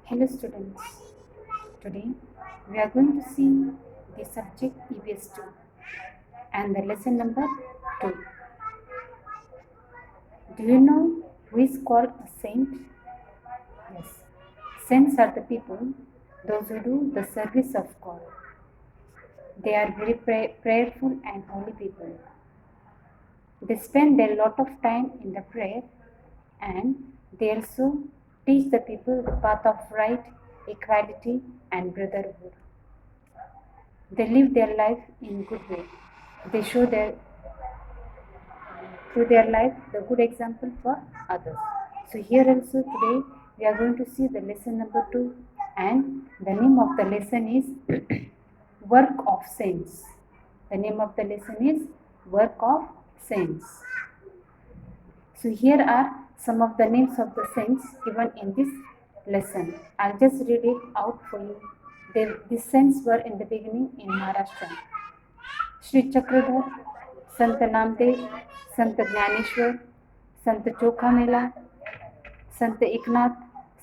Hello students, today we are going to see the subject EVS 2 and the lesson number 2. Do you know who is called a saint? Yes, saints are the people, those who do the service of God. They are very prayerful and holy people. They spend a lot of time in the prayer and they also teach the people the path of right, equality and brotherhood. They live their life in good way. They show through their life the good example for others. So here also today we are going to see the lesson number 2 and the name of the lesson is Work of Saints. The name of the lesson is Work of Saints. So here are some of the names of the saints given in this lesson. I'll just read it out for you. These saints were in the beginning in Maharashtra. Shri Chakradhar, Sant Namdev, Sant Dnyaneshwar, Sant चोखामेला, Sant Eknath,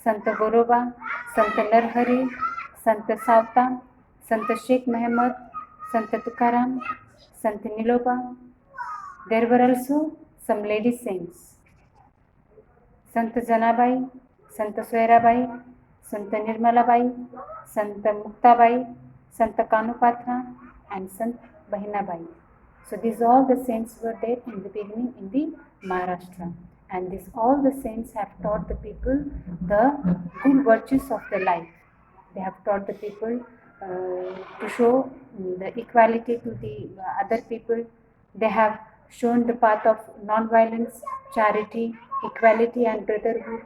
Sant Goroba, Sant Narhari, Sant Savata, Sant Sheikh Mahmad, Sant Tukaram, Sant निलोबा. There were also some lady saints. Sant Janabai, Sant Soyarabai, Sant Nirmalabai, Sant Muktabai, Sant कानुपात्रा and Sant Bahinabai. So these all the saints were there in the beginning in the Maharashtra, and these all the saints have taught the people the good virtues of the life. They have taught the people to show the equality to the other people. They have shown the path of non-violence, charity, equality and brotherhood.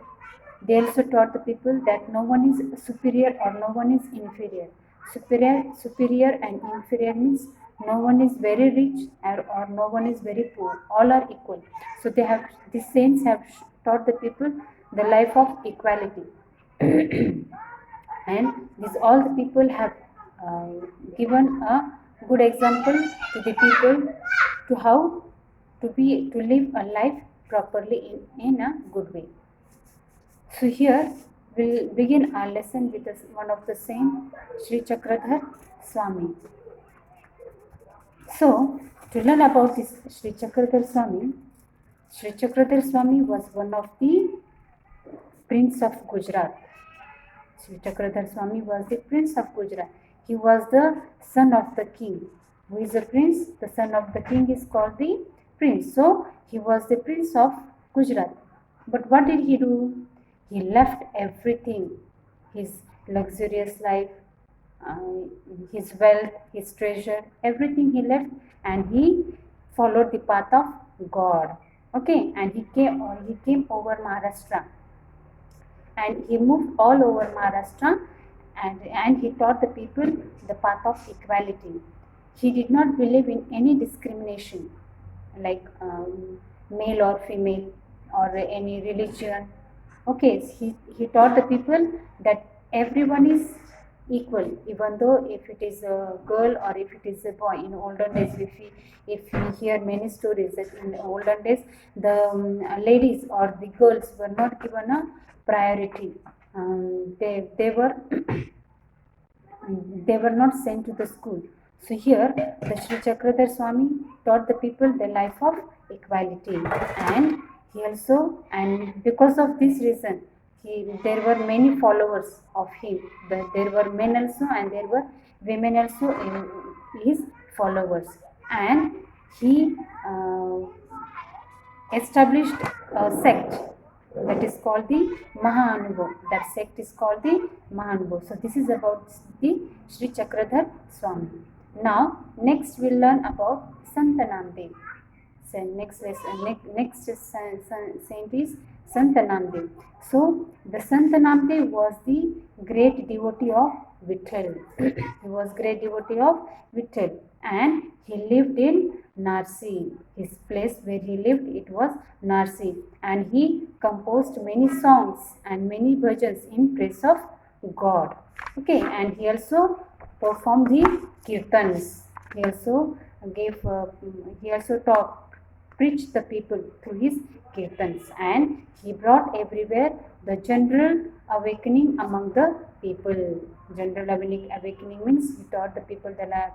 They also taught the people that no one is superior or no one is inferior. Superior and inferior means no one is very rich or no one is very poor. All are equal. So these saints have taught the people the life of equality. And all the people have given a good example to the people to how to live a life properly in a good way. So here we'll begin our lesson with one of the saint, Sri Chakradhar Swami. So to learn about this Sri Chakradhar Swami was one of the Prince of Gujarat. Sri Chakradhar Swami was the Prince of Gujarat. He was the son of the king. Who is a prince? The son of the king is called the prince. So he was the Prince of Gujarat. But what did he do? He left everything, his luxurious life, his wealth, his treasure, everything he left, and he followed the path of God. Okay, and he came over Maharashtra, and he moved all over Maharashtra, and he taught the people the path of equality. He did not believe in any discrimination, like male or female or any religion. Okay, he taught the people that everyone is equal, even though if it is a girl or if it is a boy. In olden days, if we hear many stories that in olden days the ladies or the girls were not given a priority. They were they were not sent to the school. So here the Sri Chakradhar Swami taught the people the life of equality, and he also, and because of this reason, there were many followers of him. There were men also and there were women also in his followers, and he established a sect that is called the Mahanubhav. That sect is called the Mahanubhav. So this is about the Sri Chakradhar Swami. Now next we'll learn about Sant Namdev. So next saint is Sant Namdev. So the Sant Namdev was the great devotee of Vitthal. He was great devotee of Vitthal, and he lived in Narsi. His place where he lived, it was Narsi, and he composed many songs and many bhajans in praise of God. Okay, and he also performed the kirtans. He also preached the people through his kirtans, and he brought everywhere the general awakening among the people. General awakening means he taught the people the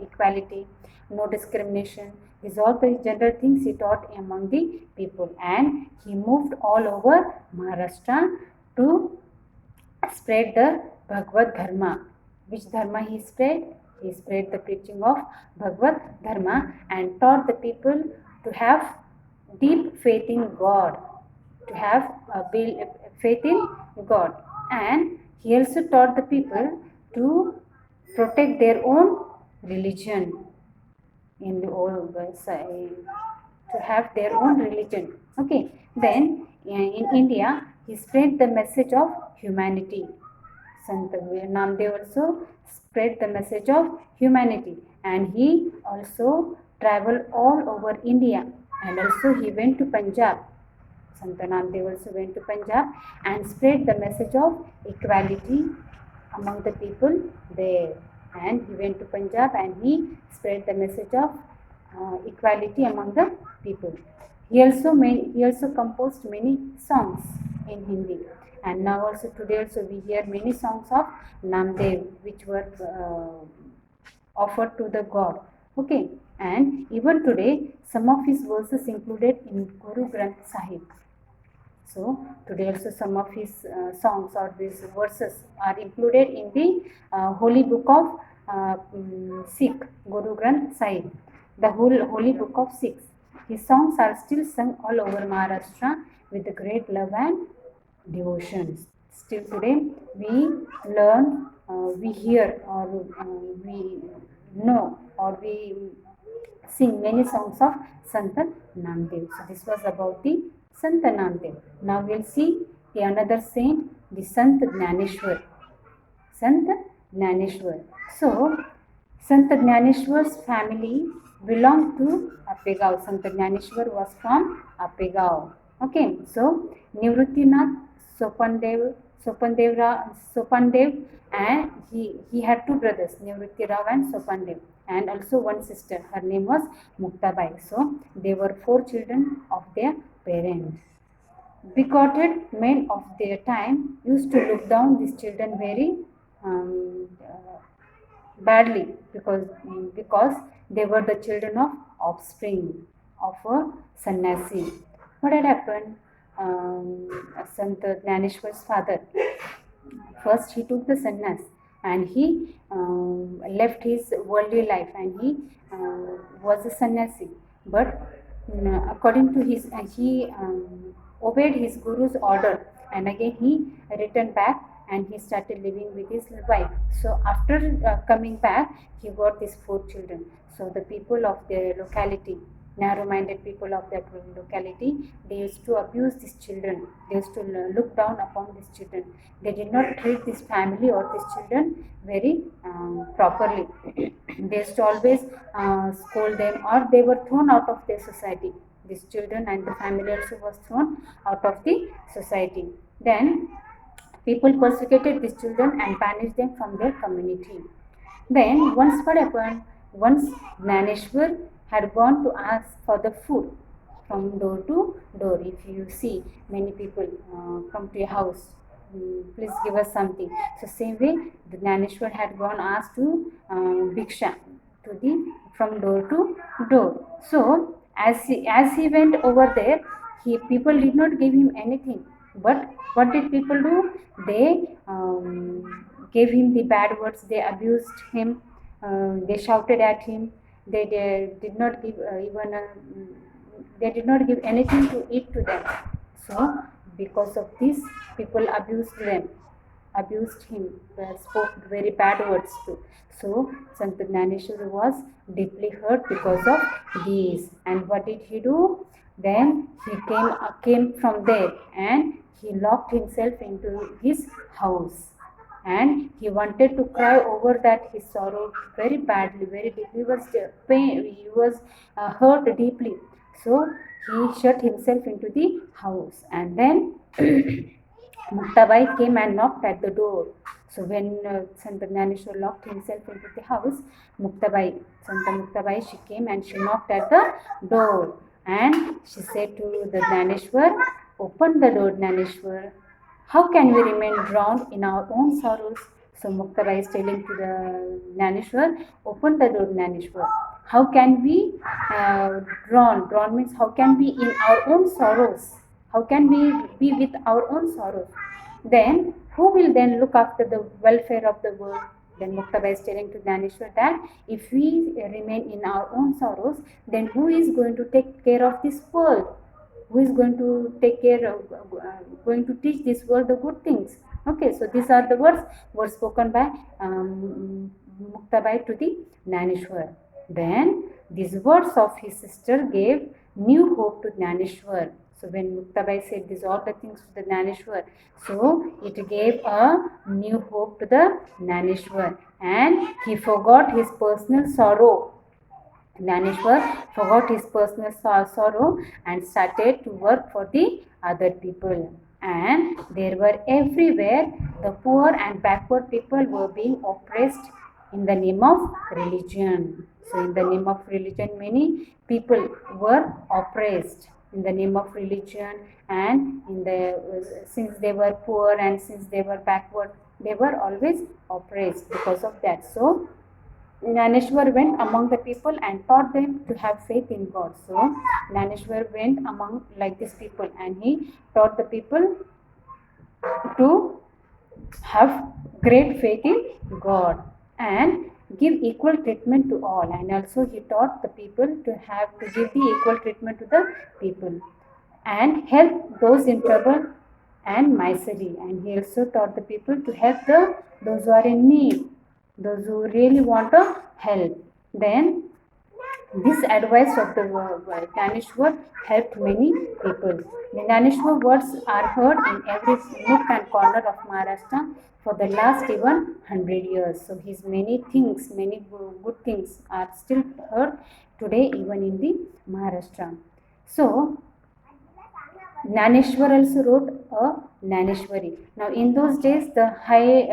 equality, no discrimination. These all the general things he taught among the people, and he moved all over Maharashtra to spread the Bhagavad Dharma. Which Dharma he spread? He spread the preaching of Bhagavad Dharma and taught the people to have deep faith in God, to have faith in God. And he also taught the people to protect their own religion in the old to have their own religion. Okay, then in India he spread the message of humanity. Sant Namdev also spread the message of humanity, and he also traveled all over India, and also he went to Punjab. Sant Namdev also went to Punjab and spread the message of equality among the people there. And he went to Punjab and he spread the message of equality among the people. He also composed many songs in Hindi, and now also today also we hear many songs of Namdev which were offered to the God. Okay, and even today some of his verses included in Guru Granth Sahib. So today also some of his songs or these verses are included in the holy book of Sikh, Guru Granth Sahib, the whole holy book of Sikhs. His songs are still sung all over Maharashtra with great love and devotion. Still today we learn, we hear, or we know, or we sing many songs of Sant Namdev. So this was about the Sant Namdev. Now we'll see another saint, the Sant Jnaneshwar. Sant Jnaneshwar. So Sant Jnaneshwar's family belonged to Appegao. Sant Jnaneshwar was from Appegao. Okay, so Nivruttinath Sopandev, and he had two brothers, Nivrutti Rao and Sopandev, and also one sister. Her name was Muktabai. So they were 4 children of their parents. Bigoted men of their time used to look down these children very badly because they were the children of offspring of a sannyasi. What had happened? Sant Jnaneshwar's father, first he took the sannyas and he left his worldly life, and he was a sannyasi. But according to his, he obeyed his guru's order, and again he returned back and he started living with his wife. So after coming back, he got these 4 children. So the people of the locality, narrow-minded people of that locality, they used to abuse these children. They used to look down upon these children. They did not treat this family or these children very properly. They used to always scold them, or they were thrown out of their society. These children and the family also was thrown out of the society. Then people persecuted these children and banished them from their community. Then once what happened? Once Jnaneshwar had gone to ask for the food from door to door. If you see many people come to your house, please give us something. So same way, the Jnaneshwar had gone asked to bhiksha from door to door. So as he went over there, people did not give him anything. But what did people do? They gave him the bad words. They abused him. They shouted at him. They did not give they did not give anything to eat to them. So because of this, people abused him, spoke very bad words too. So Sant Jnaneshwar was deeply hurt because of these. And what did he do? Then he came from there and he locked himself into his house. And he wanted to cry over that his sorrow very badly, very deeply. He was he was hurt deeply. So he shut himself into the house, and then Muktabai came and knocked at the door. So when Sant Jnaneshwar locked himself into the house, Santa Muktabai, she came and she knocked at the door, and she said to the Jnaneshwar, "Open the door, Jnaneshwar. How can we remain drowned in our own sorrows? So Muktabai is telling to the Nanishwar, open the door, Nanishwar. How can we drown? Drown means how can we in our own sorrows? How can we be with our own sorrows? Then who will then look after the welfare of the world? Then Muktabai is telling to Dhaneshwar that if we remain in our own sorrows, then who is going to take care of this world? Who is going to take care of, going to teach this world the good things? Okay, so these are the words spoken by Muktabai to the Dhaneshwar. Then these words of his sister gave new hope to Dhaneshwar. So when Muktabai said these all the things to the Dhaneshwar, so it gave a new hope to the Dhaneshwar, and he forgot his personal sorrow. Dhaneshwar forgot his personal sorrow and started to work for the other people. And there were everywhere the poor and backward people were being oppressed in the name of religion. So in the name of religion, many people were oppressed in the name of religion, and in the since they were poor and since they were backward, they were always oppressed because of that. So Naneshwar went among the people and taught them to have faith in God. So Naneshwar went among like these people and he taught the people to have great faith in God and give equal treatment to all. And also he taught the people to give the equal treatment to the people and help those in trouble and misery. And he also taught the people to help those who are in need, those who really want a help. Then this advice of the Dhaneshwar helped many people. The Dhaneshwar words are heard in every nook and corner of Maharashtra for the last even 100 years. So his many things, many good things are still heard today even in the Maharashtra. So Naneshwar also wrote a Naneshwari. Now, in those days, the high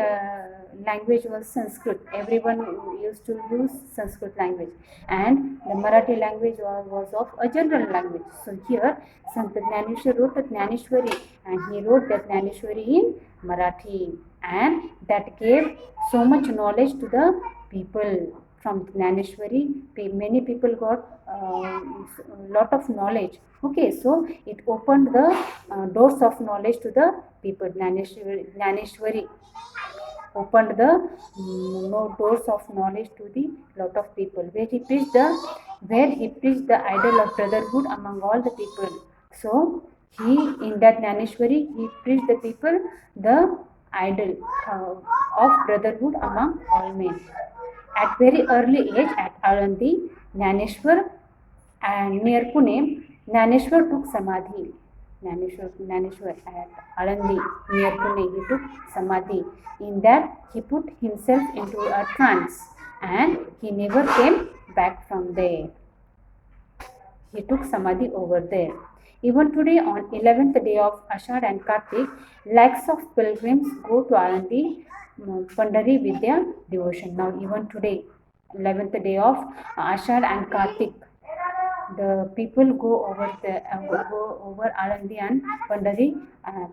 language was Sanskrit. Everyone used to use Sanskrit language, and the Marathi language was of a general language. So here, Sant Naneshwar wrote a Naneshwari, and he wrote that Naneshwari in Marathi, and that gave so much knowledge to the people. From Naneshwari, many people got a lot of knowledge. Okay, so it opened the doors of knowledge to the people. Naneshwari opened the doors of knowledge to the lot of people, where he preached the ideal of brotherhood among all the people. So he in that Naneshwari he preached the people the ideal of brotherhood among all men. At very early age at Alandi, Naneshwar and near Pune, Naneshwar took Samadhi. Naneshwar at Alandi near Pune, he took Samadhi. In that, he put himself into a trance and he never came back from there. He took Samadhi over there. Even today, on 11th day of Ashad and Kartik, lakhs of pilgrims go to Alandi Pandari with their devotion. Now, even today, 11th day of Ashad and Kartik, the people go over Alandi and Pandari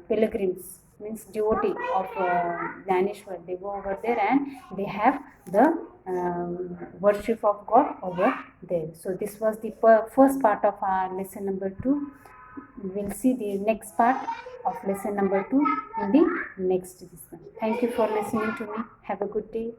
pilgrims, means devotee of Dhaneshwar. They go over there and they have the worship of God over there. So this was the first part of our lesson number 2. We will see the next part of lesson number 2 in the next lesson. Thank you for listening to me. Have a good day.